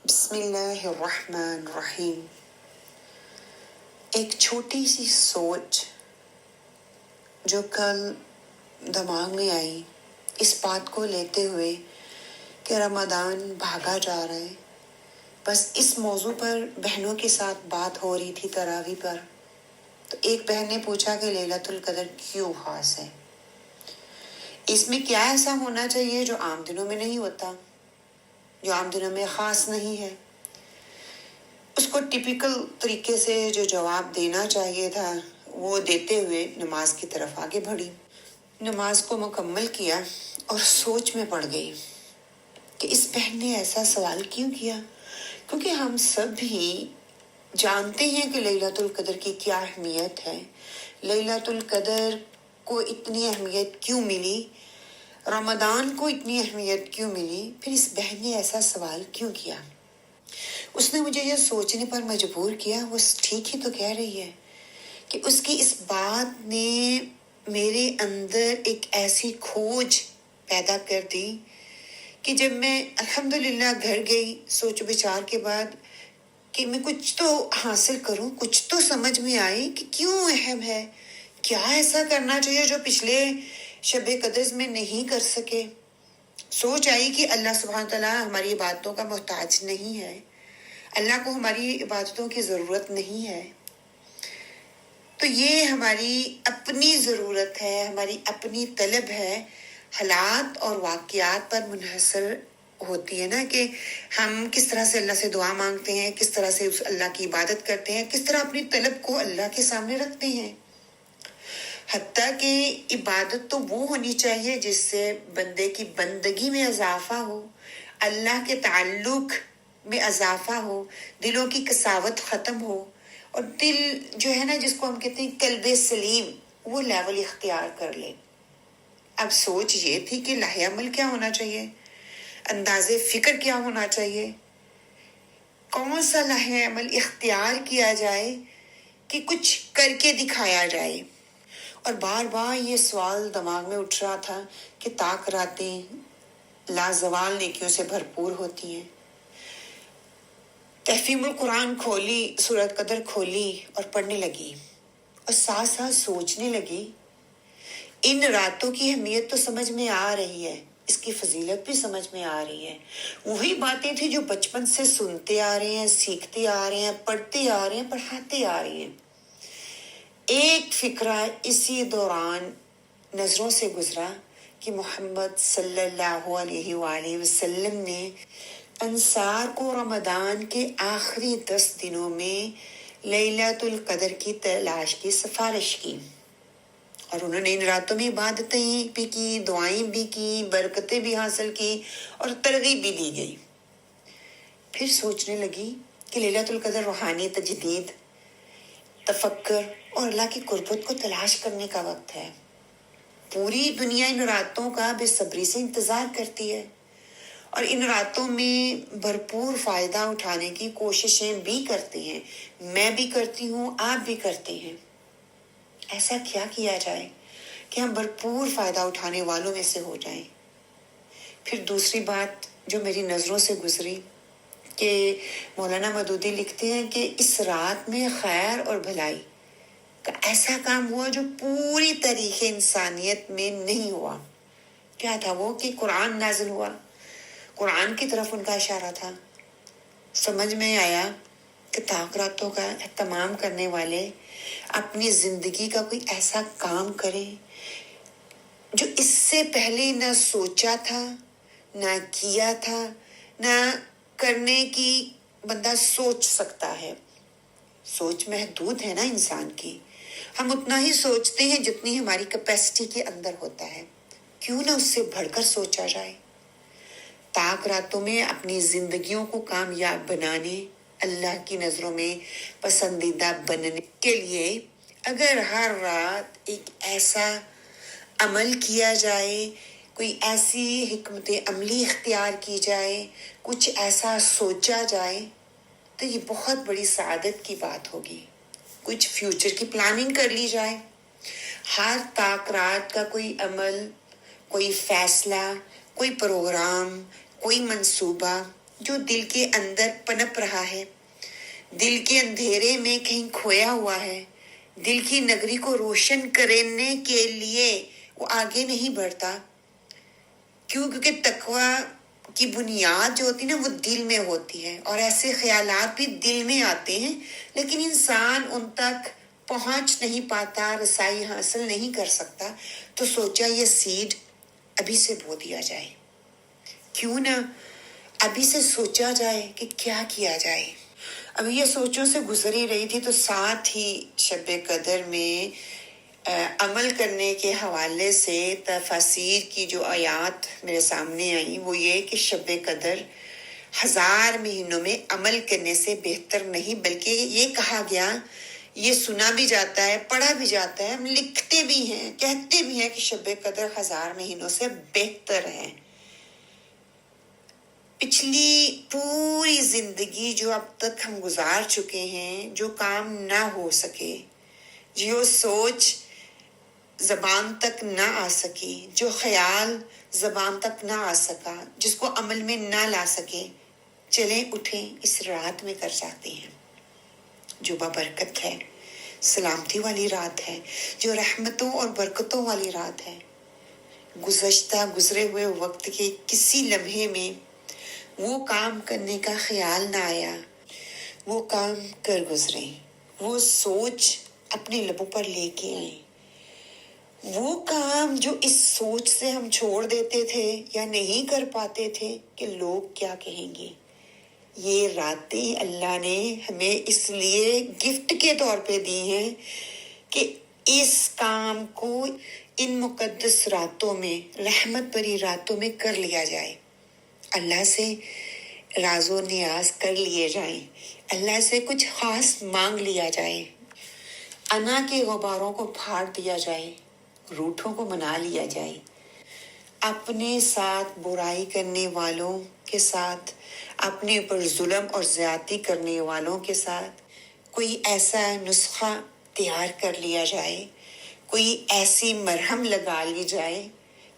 بسم اللہ الرحمن الرحیم. ایک چھوٹی سی سوچ جو کل دماغ میں آئی اس بات کو لیتے ہوئے کہ رمضان بھاگا جا رہا ہے. بس اس موضوع پر بہنوں کے ساتھ بات ہو رہی تھی تراویح پر. تو ایک بہن نے پوچھا کہ لیلۃ القدر کیوں خاص ہے، اس میں کیا ایسا ہونا چاہیے جو عام دنوں میں نہیں ہوتا، جو عام دنوں میں خاص نہیں ہے. اس کو ٹپیکل طریقے سے جو جواب دینا چاہیے تھا وہ دیتے ہوئے نماز کی طرف آگے بڑھی. نماز کو مکمل کیا اور سوچ میں پڑ گئی کہ اس بہن نے ایسا سوال کیوں کیا، کیونکہ ہم سب بھی جانتے ہیں کہ لیلۃ القدر کی کیا اہمیت ہے، لیلۃ القدر کو اتنی اہمیت کیوں ملی، رمضان کو اتنی اہمیت کیوں ملی، پھر اس بہن نے ایسا سوال کیوں کیا. اس نے مجھے یہ سوچنے پر مجبور کیا. وہ ٹھیک ہی تو کہہ رہی ہے کہ اس کی اس بات نے میرے اندر ایک ایسی کھوج پیدا کر دی کہ جب میں الحمدللہ گھر گئی سوچ بچار کے بعد کہ میں کچھ تو حاصل کروں، کچھ تو سمجھ میں آئے کہ کیوں اہم ہے، کیا ایسا کرنا چاہیے جو پچھلے شب قدر میں نہیں کر سکے. سوچ آئی کہ اللہ سبحانہ تعالیٰ ہماری عبادتوں کا محتاج نہیں ہے، اللہ کو ہماری عبادتوں کی ضرورت نہیں ہے. تو یہ ہماری اپنی ضرورت ہے، ہماری اپنی طلب ہے، حالات اور واقعات پر منحصر ہوتی ہے نا، کہ ہم کس طرح سے اللہ سے دعا مانگتے ہیں، کس طرح سے اس اللہ کی عبادت کرتے ہیں، کس طرح اپنی طلب کو اللہ کے سامنے رکھتے ہیں. حتیٰ کہ عبادت تو وہ ہونی چاہیے جس سے بندے کی بندگی میں اضافہ ہو، اللہ کے تعلق میں اضافہ ہو، دلوں کی قساوت ختم ہو، اور دل جو ہے نا جس کو ہم کہتے ہیں قلب سلیم، وہ لیول اختیار کر لے. اب سوچ یہ تھی کہ لائحہ عمل کیا ہونا چاہیے، انداز فکر کیا ہونا چاہیے، کون سا لائحہ عمل اختیار کیا جائے کہ کچھ کر کے دکھایا جائے. اور بار بار یہ سوال دماغ میں اٹھ رہا تھا کہ طاق راتیں لازوال نیکیوں سے بھرپور ہوتی ہیں. تحفیم القرآن کھولی، سورۃ قدر کھولی اور پڑھنے لگی، اور ساتھ ساتھ سوچنے لگی. ان راتوں کی اہمیت تو سمجھ میں آ رہی ہے، اس کی فضیلت بھی سمجھ میں آ رہی ہے. وہی باتیں تھی جو بچپن سے سنتے آ رہے ہیں، سیکھتے آ رہے ہیں، پڑھتے آ رہے ہیں، پڑھاتے آ رہے ہیں. ایک فکرہ اسی دوران نظروں سے گزرا کہ محمد صلی اللہ علیہ وآلہ وسلم نے انصار کو رمضان کے آخری 10 دنوں میں لیلۃ القدر کی تلاش کی سفارش کی، اور انہوں نے ان راتوں میں عبادتیں بھی کی، دعائیں بھی کی، برکتیں بھی حاصل کی اور ترغیب بھی دی گئی. پھر سوچنے لگی کہ لیلۃ القدر روحانی تجدید، تفکر اور اللہ کی قربت کو تلاش کرنے کا وقت ہے. پوری دنیا ان راتوں کا بے صبری سے انتظار کرتی ہے اور ان راتوں میں بھرپور فائدہ اٹھانے کی کوششیں بھی کرتی ہیں. میں بھی کرتی ہوں، آپ بھی کرتے ہیں. ایسا کیا کیا جائے کہ ہم بھرپور فائدہ اٹھانے والوں میں سے ہو جائیں. پھر دوسری بات جو میری نظروں سے گزری کہ مولانا مودودی لکھتے ہیں کہ اس رات میں خیر اور بھلائی کا ایسا کام ہوا جو پوری تاریخ انسانیت میں نہیں ہوا. کیا تھا وہ؟ کہ قرآن نازل ہوا. قرآن کی طرف ان کا اشارہ تھا. سمجھ میں آیا کہ طاق راتوں کا اہتمام کرنے والے اپنی زندگی کا کوئی ایسا کام کریں جو اس سے پہلے نہ سوچا تھا، نہ کیا تھا، نہ کرنے کی بندہ سوچ سکتا ہے. سوچ محدود ہے نا انسان کی، ہم اتنا ہی سوچتے ہیں جتنی ہماری کیپیسٹی کے اندر ہوتا ہے. کیوں نہ اس سے بڑھ کر سوچا جائے. طاق راتوں میں اپنی زندگیوں کو کامیاب بنانے، اللہ کی نظروں میں پسندیدہ بننے کے لیے اگر ہر رات ایک ایسا عمل کیا جائے، کوئی ایسی حکمت عملی اختیار کی جائے، کچھ ایسا سوچا جائے، تو یہ بہت بڑی سعادت کی بات ہوگی. کچھ فیوچر کی پلاننگ کر لی جائے. ہر طاق رات کا کوئی عمل، کوئی فیصلہ، کوئی پروگرام، کوئی منصوبہ جو دل کے اندر پنپ رہا ہے، دل کے اندھیرے میں کہیں کھویا ہوا ہے، دل کی نگری کو روشن کرنے کے لیے وہ آگے نہیں بڑھتا. کیونکہ تقوی کی بنیاد جو ہوتی ہے نا وہ دل میں ہوتی ہے، اور ایسے خیالات بھی دل میں آتے ہیں لیکن انسان ان تک پہنچ نہیں پاتا، رسائی حاصل نہیں کر سکتا. تو سوچا یہ سیڈ ابھی سے بو دیا جائے، کیوں نہ ابھی سے سوچا جائے کہ کیا کیا جائے. ابھی یہ سوچوں سے گزر ہی رہی تھی تو ساتھ ہی شب قدر میں عمل کرنے کے حوالے سے تفاسیر کی جو آیات میرے سامنے آئیں وہ یہ کہ شب قدر 1000 مہینوں میں عمل کرنے سے بہتر نہیں، بلکہ یہ کہا گیا، یہ سنا بھی جاتا ہے، پڑھا بھی جاتا ہے، ہم لکھتے بھی ہیں، کہتے بھی ہیں کہ شب قدر 1000 مہینوں سے بہتر ہے. پچھلی پوری زندگی جو اب تک ہم گزار چکے ہیں، جو کام نہ ہو سکے، جو سوچ زبان تک نہ آ سکی، جو خیال زبان تک نہ آ سکا، جس کو عمل میں نہ لا سکے، چلیں اٹھیں اس رات میں کر جاتے ہیں جو بابرکت ہے، سلامتی والی رات ہے، جو رحمتوں اور برکتوں والی رات ہے. گزرے ہوئے وقت کے کسی لمحے میں وہ کام کرنے کا خیال نہ آیا، وہ کام کر گزرے، وہ سوچ اپنے لبوں پر لے کے آئیں. وہ کام جو اس سوچ سے ہم چھوڑ دیتے تھے یا نہیں کر پاتے تھے کہ لوگ کیا کہیں گے. یہ راتیں اللہ نے ہمیں اس لیے گفٹ کے طور پہ دی ہیں کہ اس کام کو ان مقدس راتوں میں، رحمت بری راتوں میں کر لیا جائے. اللہ سے راز و نیاز کر لیے جائیں، اللہ سے کچھ خاص مانگ لیا جائے، انا کے غباروں کو پھاڑ دیا جائے، روٹھوں کو منا لیا جائے. اپنے ساتھ برائی کرنے والوں کے ساتھ، اپنے اوپر ظلم اور زیادتی کرنے والوں کے ساتھ کوئی ایسا نسخہ تیار کر لیا جائے، کوئی ایسی مرہم لگا لی جائے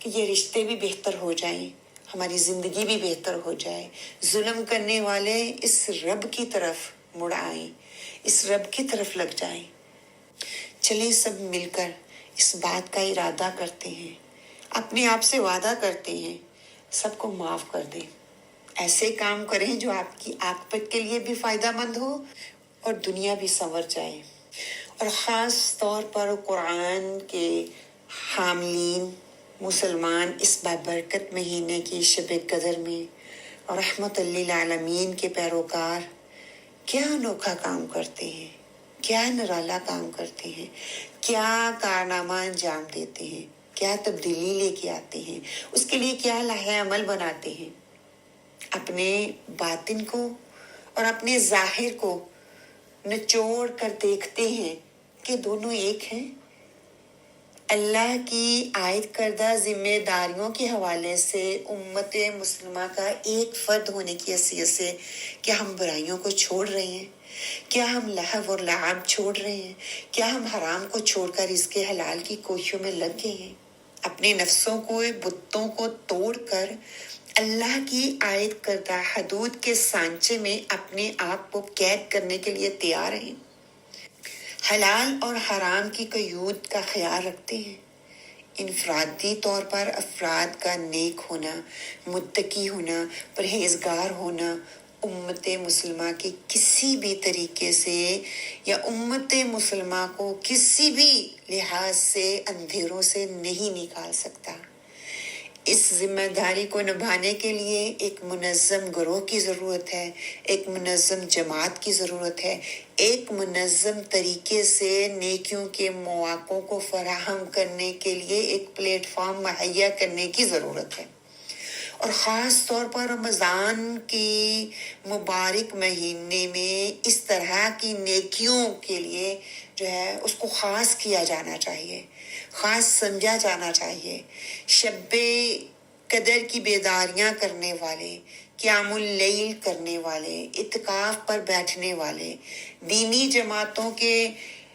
کہ یہ رشتے بھی بہتر ہو جائیں، ہماری زندگی بھی بہتر ہو جائے. ظلم کرنے والے اس رب کی طرف مڑ آئیں، اس رب کی طرف لگ جائیں. چلیں سب مل کر اس بات کا ارادہ کرتے ہیں، اپنے آپ سے وعدہ کرتے ہیں، سب کو معاف کر دیں. ایسے کام کریں جو آپ کی عاقبت کے لیے بھی فائدہ مند ہو اور دنیا بھی سنور جائے. اور خاص طور پر قرآن کے حاملین مسلمان اس بابرکت مہینے کی شب قدر میں اور رحمت للعالمین کے پیروکار کیا انوکھا کام کرتے ہیں، کیا نرالا کام کرتے ہیں، کیا کارنامہ انجام دیتے ہیں، کیا تبدیلی لے کے آتے ہیں، اس کے لیے کیا لائحہ عمل بناتے ہیں. اپنے باطن کو اور اپنے ظاہر کو نچوڑ کر دیکھتے ہیں کہ دونوں ایک ہیں. اللہ کی عائد کردہ ذمہ داریوں کے حوالے سے امت مسلمہ کا ایک فرد ہونے کی حیثیت سے کیا ہم برائیوں کو چھوڑ رہے ہیں؟ کیا ہم لہو اور لعب چھوڑ رہے ہیں؟ کیا ہم حرام کو چھوڑ کر رزق حلال کی کوششوں میں لگ گئے ہیں؟ اپنے نفسوں کو، بتوں کو توڑ کر اللہ کی عائد کردہ حدود کے سانچے میں اپنے آپ کو قید کرنے کے لیے تیار ہیں؟ حلال اور حرام کی قیود کا خیال رکھتے ہیں؟ انفرادی طور پر افراد کا نیک ہونا، متقی ہونا، پرہیزگار ہونا امت مسلمہ کے کسی بھی طریقے سے یا امت مسلمہ کو کسی بھی لحاظ سے اندھیروں سے نہیں نکال سکتا. اس ذمہ داری کو نبھانے کے لیے ایک منظم گروہ کی ضرورت ہے، ایک منظم جماعت کی ضرورت ہے، ایک منظم طریقے سے نیکیوں کے مواقعوں کو فراہم کرنے کے لیے ایک پلیٹ فارم مہیا کرنے کی ضرورت ہے. اور خاص طور پر رمضان کی مبارک مہینے میں اس طرح کی نیکیوں کے لیے جو ہے اس کو خاص کیا جانا چاہیے، خاص سمجھا جانا چاہیے. شب قدر کی بیداریاں کرنے والے، قیام اللیل کرنے والے، اعتکاف پر بیٹھنے والے، دینی جماعتوں کے